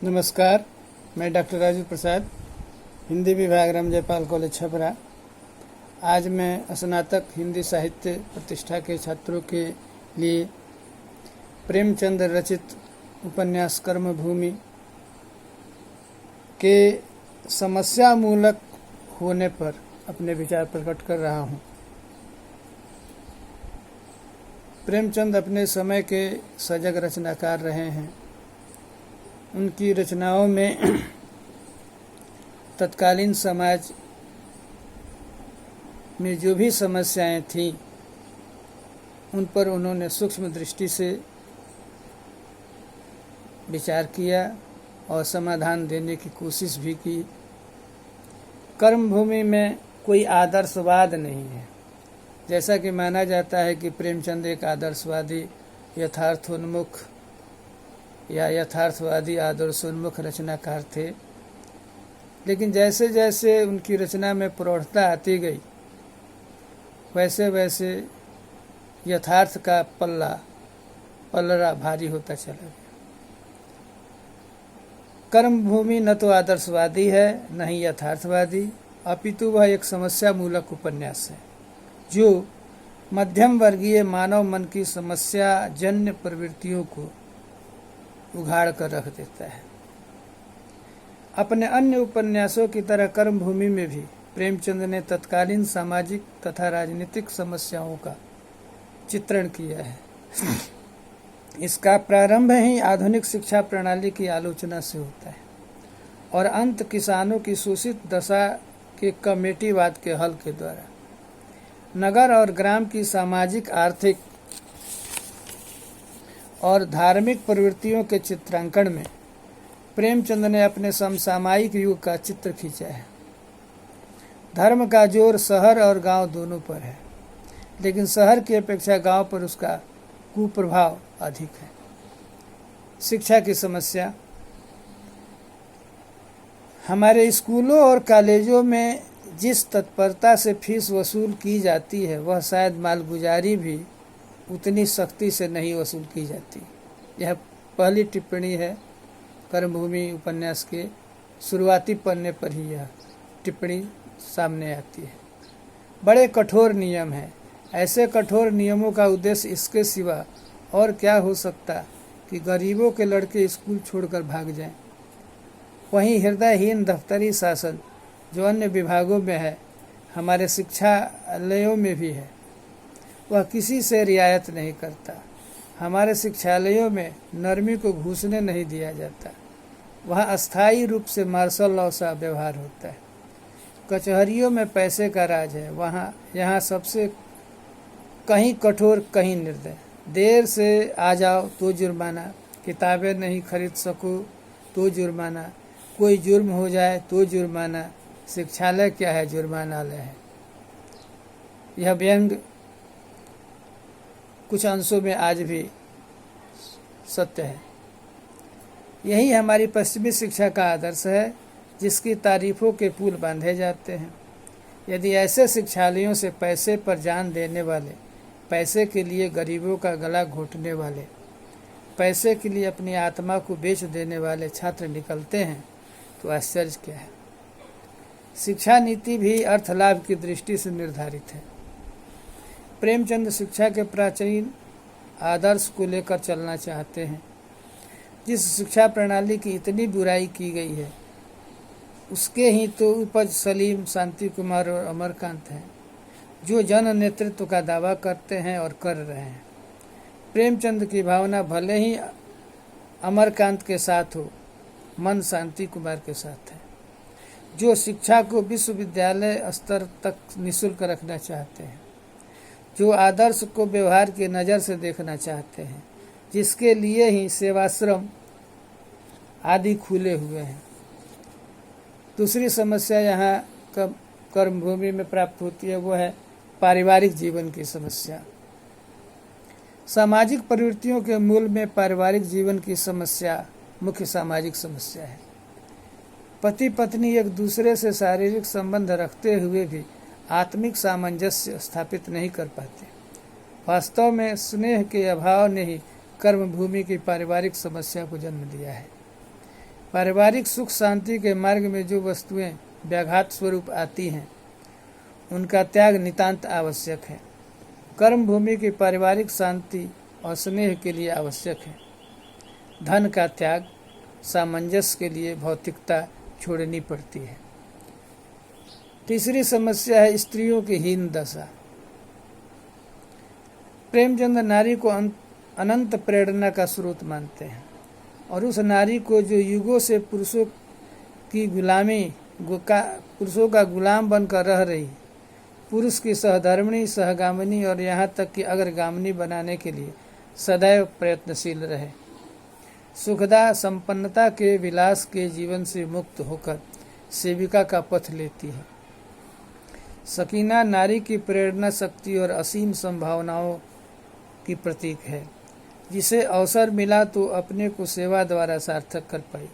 नमस्कार, मैं डॉक्टर राजू प्रसाद, हिंदी विभाग रामजयपाल कॉलेज छपरा। आज मैं स्नातक हिंदी साहित्य प्रतिष्ठा के छात्रों के लिए प्रेमचंद रचित उपन्यास कर्मभूमि के समस्या मूलक होने पर अपने विचार प्रकट कर रहा हूँ। प्रेमचंद अपने समय के सजग रचनाकार रहे हैं। उनकी रचनाओं में तत्कालीन समाज में जो भी समस्याएं थीं, उन पर उन्होंने सूक्ष्म दृष्टि से विचार किया और समाधान देने की कोशिश भी की। कर्मभूमि में कोई आदर्शवाद नहीं है, जैसा कि माना जाता है कि प्रेमचंद एक आदर्शवादी, यथार्थोन्मुख या यथार्थवादी आदर्शोन्मुख रचनाकार थे। लेकिन जैसे जैसे उनकी रचना में प्रौढ़ता आती गई, वैसे वैसे यथार्थ का पल्लरा भारी होता चला गया। कर्मभूमि न तो आदर्शवादी है, न ही यथार्थवादी, अपितु वह एक समस्या मूलक उपन्यास है जो मध्यम वर्गीय मानव मन की समस्या जन्य प्रवृत्तियों को उघाड़ कर रख देता है। अपने अन्य उपन्यासों की तरह कर्मभूमि में भी प्रेमचंद ने तत्कालीन सामाजिक तथा राजनीतिक समस्याओं का चित्रण किया है। इसका प्रारंभ ही आधुनिक शिक्षा प्रणाली की आलोचना से होता है और अंत किसानों की शोषित दशा के कमेटीवाद के हल के द्वारा। नगर और ग्राम की सामाजिक, आर्थिक और धार्मिक प्रवृत्तियों के चित्रांकन में प्रेमचंद ने अपने समसामयिक युग का चित्र खींचा है। धर्म का जोर शहर और गांव दोनों पर है, लेकिन शहर की अपेक्षा गांव पर उसका कुप्रभाव अधिक है। शिक्षा की समस्या। हमारे स्कूलों और कॉलेजों में जिस तत्परता से फीस वसूल की जाती है, वह शायद मालगुजारी भी उतनी सख्ती से नहीं वसूल की जाती। यह पहली टिप्पणी है। कर्मभूमि उपन्यास के शुरुआती पन्ने पर ही यह टिप्पणी सामने आती है। बड़े कठोर नियम हैं। ऐसे कठोर नियमों का उद्देश्य इसके सिवा और क्या हो सकता कि गरीबों के लड़के स्कूल छोड़कर भाग जाएं। वहीं हृदयहीन दफ्तरी शासन जो अन्य विभागों में है, हमारे शिक्षालयों में भी है, वह किसी से रियायत नहीं करता। हमारे शिक्षालयों में नरमी को घुसने नहीं दिया जाता। वहाँ अस्थायी रूप से मार्शल लॉ सा व्यवहार होता है। कचहरियों में पैसे का राज है। यहाँ सबसे कहीं कठोर, कहीं निर्दय। देर से आ जाओ तो जुर्माना, किताबें नहीं खरीद सको तो जुर्माना, कोई जुर्म हो जाए तो जुर्माना। शिक्षालय क्या है, जुर्मानालय है। यह व्यंग कुछ अंशों में आज भी सत्य है। यही हमारी पश्चिमी शिक्षा का आदर्श है, जिसकी तारीफों के पुल बांधे जाते हैं। यदि ऐसे शिक्षालयों से पैसे पर जान देने वाले, पैसे के लिए गरीबों का गला घोटने वाले, पैसे के लिए अपनी आत्मा को बेच देने वाले छात्र निकलते हैं, तो आश्चर्य क्या है। शिक्षा नीति भी अर्थ लाभ की दृष्टि से निर्धारित है। प्रेमचंद शिक्षा के प्राचीन आदर्श को लेकर चलना चाहते हैं। जिस शिक्षा प्रणाली की इतनी बुराई की गई है, उसके ही तो उपज सलीम, शांति कुमार और अमरकांत हैं, जो जन नेतृत्व का दावा करते हैं और कर रहे हैं। प्रेमचंद की भावना भले ही अमरकांत के साथ हो, मन शांति कुमार के साथ है, जो शिक्षा को विश्वविद्यालय स्तर तक निःशुल्क रखना चाहते हैं, जो आदर्श को व्यवहार की नज़र से देखना चाहते हैं, जिसके लिए ही सेवाश्रम आदि खुले हुए हैं। दूसरी समस्या यहाँ कर्मभूमि में प्राप्त होती है, वो है पारिवारिक जीवन की समस्या। सामाजिक प्रवृत्तियों के मूल में पारिवारिक जीवन की समस्या मुख्य सामाजिक समस्या है। पति पत्नी एक दूसरे से शारीरिक संबंध रखते हुए भी आत्मिक सामंजस्य स्थापित नहीं कर पाते। वास्तव में स्नेह के अभाव ने ही कर्मभूमि की पारिवारिक समस्या को जन्म दिया है। पारिवारिक सुख शांति के मार्ग में जो वस्तुएं व्याघात स्वरूप आती हैं उनका त्याग नितांत आवश्यक है। कर्म भूमि की पारिवारिक शांति और स्नेह के लिए आवश्यक है। धन का त्याग सामंजस्य के लिए भौतिकता छोड़नी पड़ती है। तीसरी समस्या है स्त्रियों की हीन दशा। प्रेमचंद नारी को अनंत प्रेरणा का स्रोत मानते हैं और उस नारी को जो युगों से पुरुषों का गुलाम बनकर रह रही, पुरुष की सहधर्मिणी, सहगामिनी और यहाँ तक कि अग्रगामिनी बनाने के लिए सदैव प्रयत्नशील रहे। सुखदा संपन्नता के विलास के जीवन से मुक्त होकर सेविका का पथ लेती है। सकीना नारी की प्रेरणा शक्ति और असीम संभावनाओं की प्रतीक है, जिसे अवसर मिला तो अपने को सेवा द्वारा सार्थक कर पाई।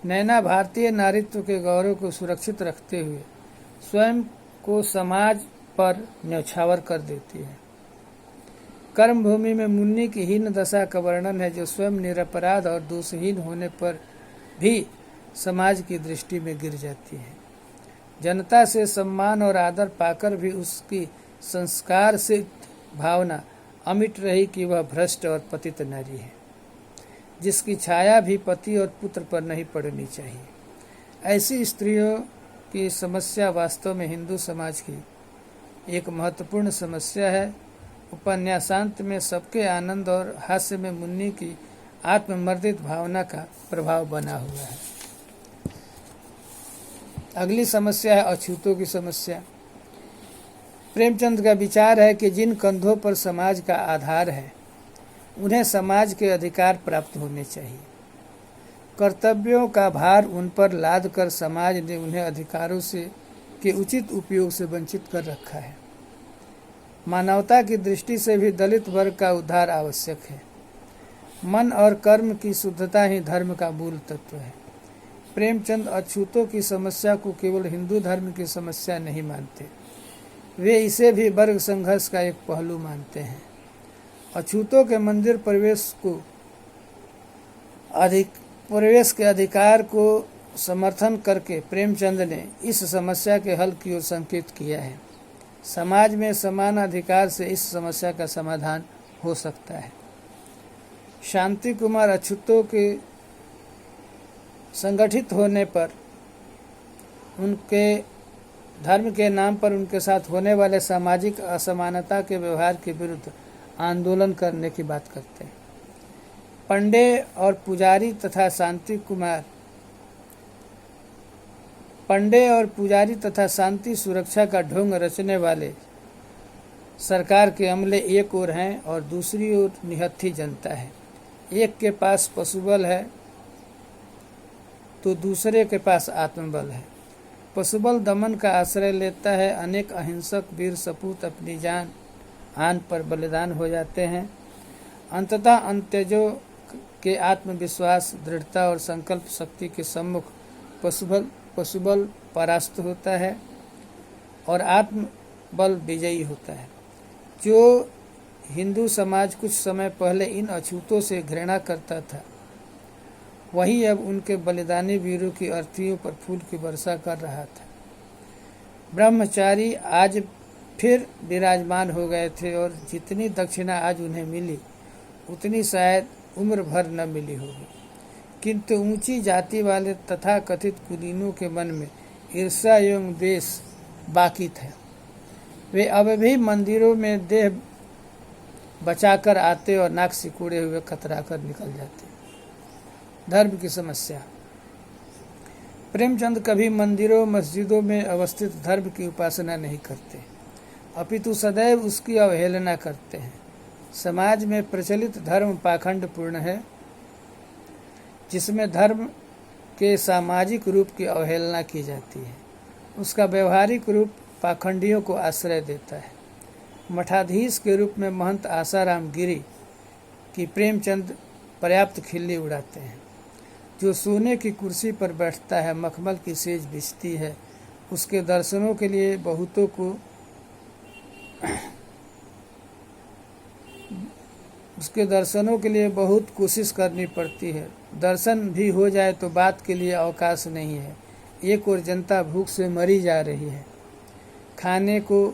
नैना भारतीय नारीत्व के गौरव को सुरक्षित रखते हुए स्वयं को समाज पर न्यौछावर कर देती है। कर्म भूमि में मुन्नी की हीन दशा का वर्णन है, जो स्वयं निरपराध और दोषहीन होने पर भी समाज की दृष्टि में गिर जाती है। जनता से सम्मान और आदर पाकर भी उसकी संस्कार से भावना अमिट रही कि वह भ्रष्ट और पतित नारी है, जिसकी छाया भी पति और पुत्र पर नहीं पड़नी चाहिए। ऐसी स्त्रियों की समस्या वास्तव में हिंदू समाज की एक महत्वपूर्ण समस्या है। उपन्यासांत में सबके आनंद और हास्य में मुन्नी की आत्ममर्दित भावना का प्रभाव बना हुआ है। अगली समस्या है अछूतों की समस्या। प्रेमचंद का विचार है कि जिन कंधों पर समाज का आधार है उन्हें समाज के अधिकार प्राप्त होने चाहिए। कर्तव्यों का भार उन पर लाद कर समाज ने उन्हें अधिकारों से के उचित उपयोग से वंचित कर रखा है। मानवता की दृष्टि से भी दलित वर्ग का उद्धार आवश्यक है। मन और कर्म की शुद्धता ही धर्म का मूल तत्व है। प्रेमचंद अछूतों की समस्या को केवल हिंदू धर्म की समस्या नहीं मानते, वे इसे भी वर्ग संघर्ष का एक पहलू मानते हैं। अछूतों के मंदिर प्रवेश के अधिकार को समर्थन करके प्रेमचंद ने इस समस्या के हल की ओर संकेत किया है। समाज में समान अधिकार से इस समस्या का समाधान हो सकता है। शांति कुमार अछूतों के संगठित होने पर उनके धर्म के नाम पर उनके साथ होने वाले सामाजिक असमानता के व्यवहार के विरुद्ध आंदोलन करने की बात करते हैं। पंडे और पुजारी तथा शांति सुरक्षा का ढोंग रचने वाले सरकार के अमले एक ओर हैं और दूसरी ओर निहत्थी जनता है। एक के पास पशुबल है तो दूसरे के पास आत्मबल है। पशुबल दमन का आश्रय लेता है। अनेक अहिंसक वीर सपूत अपनी जान आन पर बलिदान हो जाते हैं। अंततः अंत्यजों के आत्मविश्वास, दृढ़ता और संकल्प शक्ति के सम्मुख पशुबल परास्त होता है और आत्मबल विजयी होता है। जो हिंदू समाज कुछ समय पहले इन अछूतों से घृणा करता था, वही अब उनके बलिदानी वीरों की अर्थियों पर फूल की वर्षा कर रहा था। ब्रह्मचारी आज फिर विराजमान हो गए थे और जितनी दक्षिणा आज उन्हें मिली उतनी शायद उम्र भर न मिली होगी। किंतु ऊंची जाति वाले तथा कथित कुलीनों के मन में ईर्ष्या एवं द्वेष बाकी था। वे अब भी मंदिरों में देह बचाकर आते और नाक सिकोड़े हुए कतरा कर निकल जाते। धर्म की समस्या। प्रेमचंद कभी मंदिरों मस्जिदों में अवस्थित धर्म की उपासना नहीं करते, अपितु सदैव उसकी अवहेलना करते हैं। समाज में प्रचलित धर्म पाखंडपूर्ण है, जिसमें धर्म के सामाजिक रूप की अवहेलना की जाती है। उसका व्यवहारिक रूप पाखंडियों को आश्रय देता है। मठाधीश के रूप में महंत आसाराम गिरी की प्रेमचंद पर्याप्त खिल्ली उड़ाते हैं। जो सोने की कुर्सी पर बैठता है, मखमल की सेज बिछती है, उसके दर्शनों के लिए बहुतों को उसके दर्शनों के लिए बहुत कोशिश करनी पड़ती है। दर्शन भी हो जाए तो बात के लिए अवकाश नहीं है। एक ओर जनता भूख से मरी जा रही है, खाने को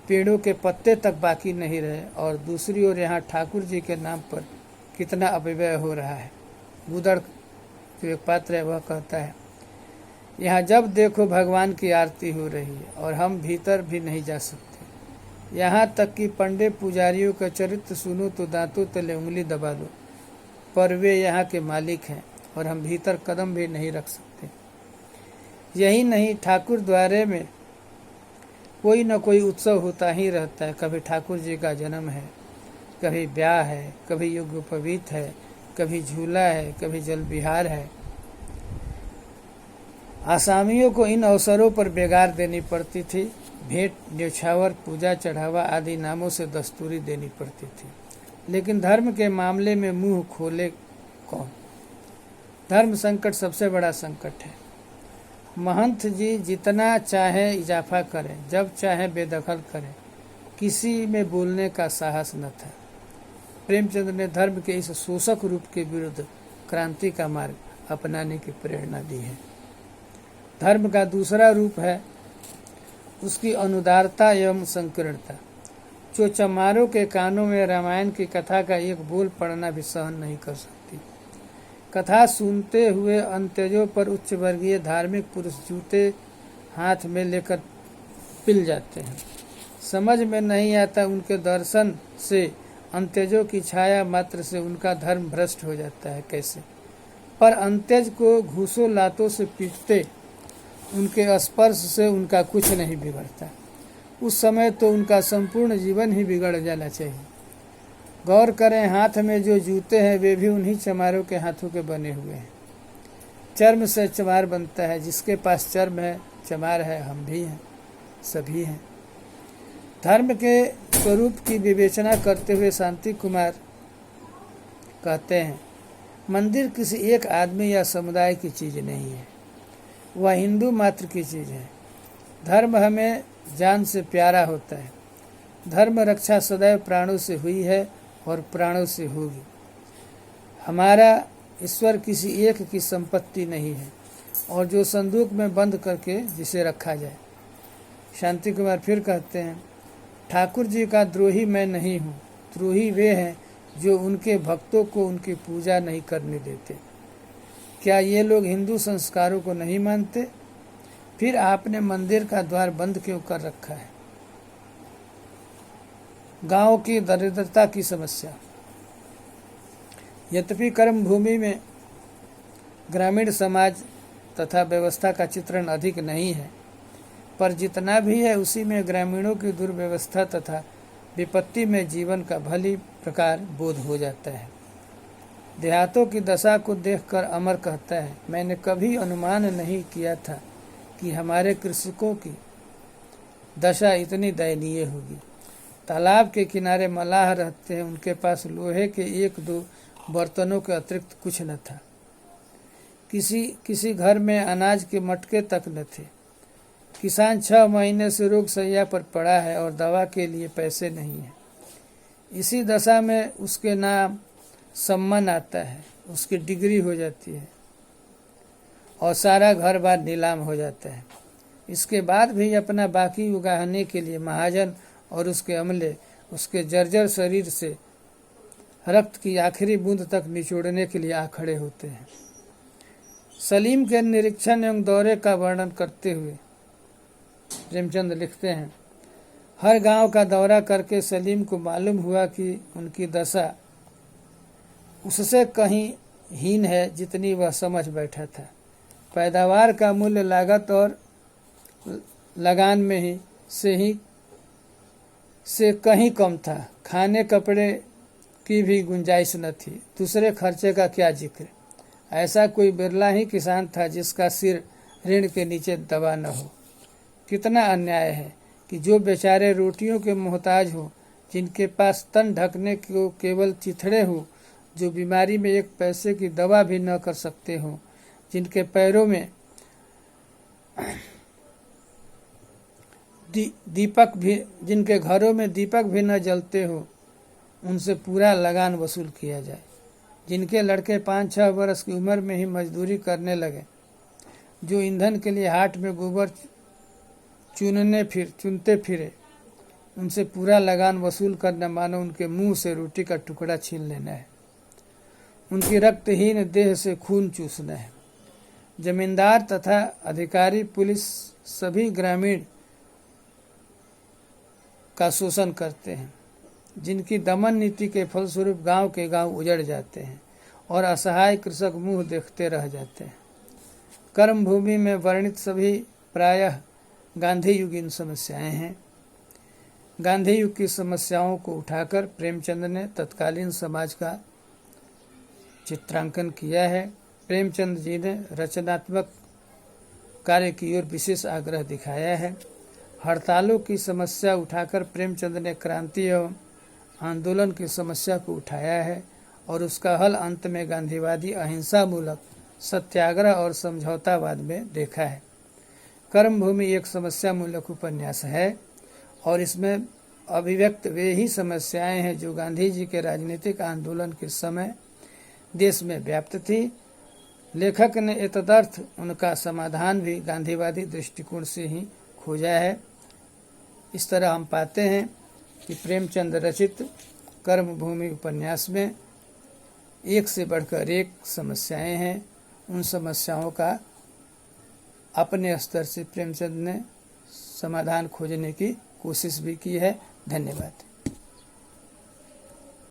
पेड़ों के पत्ते तक बाकी नहीं रहे, और दूसरी ओर यहाँ ठाकुर जी के नाम पर कितना अपव्यय हो रहा है। गुदड़ जो एक पात्र है वह कहता है, यहाँ जब देखो भगवान की आरती हो रही है और हम भीतर भी नहीं जा सकते। यहाँ तक कि पंडे पुजारियों का चरित्र सुनो तो दांतों तले उंगली दबा लो, पर वे यहाँ के मालिक हैं और हम भीतर कदम भी नहीं रख सकते। यही नहीं, ठाकुर द्वारे में कोई न कोई उत्सव होता ही रहता है। कभी ठाकुर जी का जन्म है, कभी ब्याह है, कभी यज्ञोपवीत है, कभी झूला है, कभी जल विहार है। आसामियों को इन अवसरों पर बेगार देनी पड़ती थी। भेंट, न्यौछावर, पूजा चढ़ावा आदि नामों से दस्तूरी देनी पड़ती थी। लेकिन धर्म के मामले में मुंह खोले कौन? धर्म संकट सबसे बड़ा संकट है। महंत जी जितना चाहे इजाफा करें, जब चाहे बेदखल करें, किसी में बोलने का साहस न था। प्रेमचंद ने धर्म के इस शोषक रूप के विरुद्ध क्रांति का मार्ग अपनाने की प्रेरणा दी है। धर्म का दूसरा रूप है उसकी अनुदारता एवं संकीर्णता। जो चमारों के कानों में रामायण की कथा का एक बोल पढ़ना भी सहन नहीं कर सकती। कथा सुनते हुए अंत्यजों पर उच्च वर्गीय धार्मिक पुरुष जूते हाथ में लेकर पिल जाते हैं। समझ में नहीं आता उनके दर्शन से अंत्यजों की छाया मात्र से उनका धर्म भ्रष्ट हो जाता है कैसे। पर अंत्यज को घूसों लातों से पीटते उनके स्पर्श से उनका कुछ नहीं बिगड़ता। उस समय तो उनका संपूर्ण जीवन ही बिगड़ जाना चाहिए। गौर करें, हाथ में जो जूते हैं वे भी उन्हीं चमारों के हाथों के बने हुए हैं। चर्म से चमार बनता है। जिसके पास चर्म है चमार है। हम भी हैं, सभी हैं। धर्म के स्वरूप की विवेचना करते हुए शांति कुमार कहते हैं, मंदिर किसी एक आदमी या समुदाय की चीज नहीं है, वह हिंदू मात्र की चीज है। धर्म हमें जान से प्यारा होता है। धर्म रक्षा सदैव प्राणों से हुई है और प्राणों से होगी। हमारा ईश्वर किसी एक की संपत्ति नहीं है और जो संदूक में बंद करके जिसे रखा जाए। शांति कुमार फिर कहते हैं, ठाकुर जी का द्रोही मैं नहीं हूँ, द्रोही वे हैं जो उनके भक्तों को उनकी पूजा नहीं करने देते। क्या ये लोग हिंदू संस्कारों को नहीं मानते? फिर आपने मंदिर का द्वार बंद क्यों कर रखा है? गांव की दरिद्रता की समस्या। यद्यपि कर्म भूमि में ग्रामीण समाज तथा व्यवस्था का चित्रण अधिक नहीं है, पर जितना भी है उसी में ग्रामीणों की दुर्व्यवस्था तथा विपत्ति में जीवन का भली प्रकार बोध हो जाता है। देहातों की दशा को देखकर अमर कहता है, मैंने कभी अनुमान नहीं किया था कि हमारे कृषकों की दशा इतनी दयनीय होगी। तालाब के किनारे मलाह रहते हैं, उनके पास लोहे के एक दो बर्तनों के अतिरिक्त कुछ न था। किसी घर में अनाज के मटके तक न थे। किसान 6 महीने से रोग शैया पर पड़ा है और दवा के लिए पैसे नहीं है। इसी दशा में उसके नाम सम्मान आता है, उसकी डिग्री हो जाती है और सारा घर बार नीलाम हो जाता है। इसके बाद भी अपना बाकी उगाहने के लिए महाजन और उसके अमले उसके जर्जर शरीर से रक्त की आखिरी बूंद तक निचोड़ने के लिए आ खड़े होते हैं। सलीम के निरीक्षण एवं दौरे का वर्णन करते हुए प्रेमचंद लिखते हैं, हर गांव का दौरा करके सलीम को मालूम हुआ कि उनकी दशा उससे कहीं हीन है जितनी वह समझ बैठा था। पैदावार का मूल्य लागत और लगान में ही से कहीं कम था। खाने कपड़े की भी गुंजाइश न थी, दूसरे खर्चे का क्या जिक्र। ऐसा कोई बिरला ही किसान था जिसका सिर ऋण के नीचे दबा न हो। कितना अन्याय है कि जो बेचारे रोटियों के मोहताज हो, जिनके पास तन ढकने को केवल चिथड़े हो, जो बीमारी में एक पैसे की दवा भी न कर सकते हो, जिनके पैरों में दीपक भी, जिनके घरों में दीपक भी न जलते हो, उनसे पूरा लगान वसूल किया जाए। जिनके लड़के 5-6 वर्ष की उम्र में ही मजदूरी करने लगे, जो ईंधन के लिए हाट में गोबर चुनते फिरे, उनसे पूरा लगान वसूल करना मानो उनके मुंह से रोटी का टुकड़ा छीन लेना है, उनकी रक्तहीन देह से खून चूसना है। जमींदार तथा अधिकारी, पुलिस, सभी ग्रामीण का शोषण करते हैं, जिनकी दमन नीति के फलस्वरूप गांव के गांव उजड़ जाते हैं और असहाय कृषक मुंह देखते रह जाते हैं। कर्मभूमि में वर्णित सभी प्रायः गांधी युगीन समस्याएं हैं। गांधी युग की समस्याओं को उठाकर प्रेमचंद ने तत्कालीन समाज का चित्रांकन किया है। प्रेमचंद जी ने रचनात्मक कार्य की ओर विशेष आग्रह दिखाया है। हड़तालों की समस्या उठाकर प्रेमचंद ने क्रांति एवं आंदोलन की समस्या को उठाया है और उसका हल अंत में गांधीवादी अहिंसा मूलक सत्याग्रह और समझौतावाद में देखा है। कर्मभूमि एक समस्या मूलक उपन्यास है और इसमें अभिव्यक्त वे ही समस्याएं हैं जो गांधी जी के राजनीतिक आंदोलन के समय देश में व्याप्त थी। लेखक ने एतदर्थ उनका समाधान भी गांधीवादी दृष्टिकोण से ही खोजा है। इस तरह हम पाते हैं कि प्रेमचंद रचित कर्मभूमि उपन्यास में एक से बढ़कर एक समस्याएं हैं। उन समस्याओं का अपने स्तर से प्रेमचंद ने समाधान खोजने की कोशिश भी की है। धन्यवाद।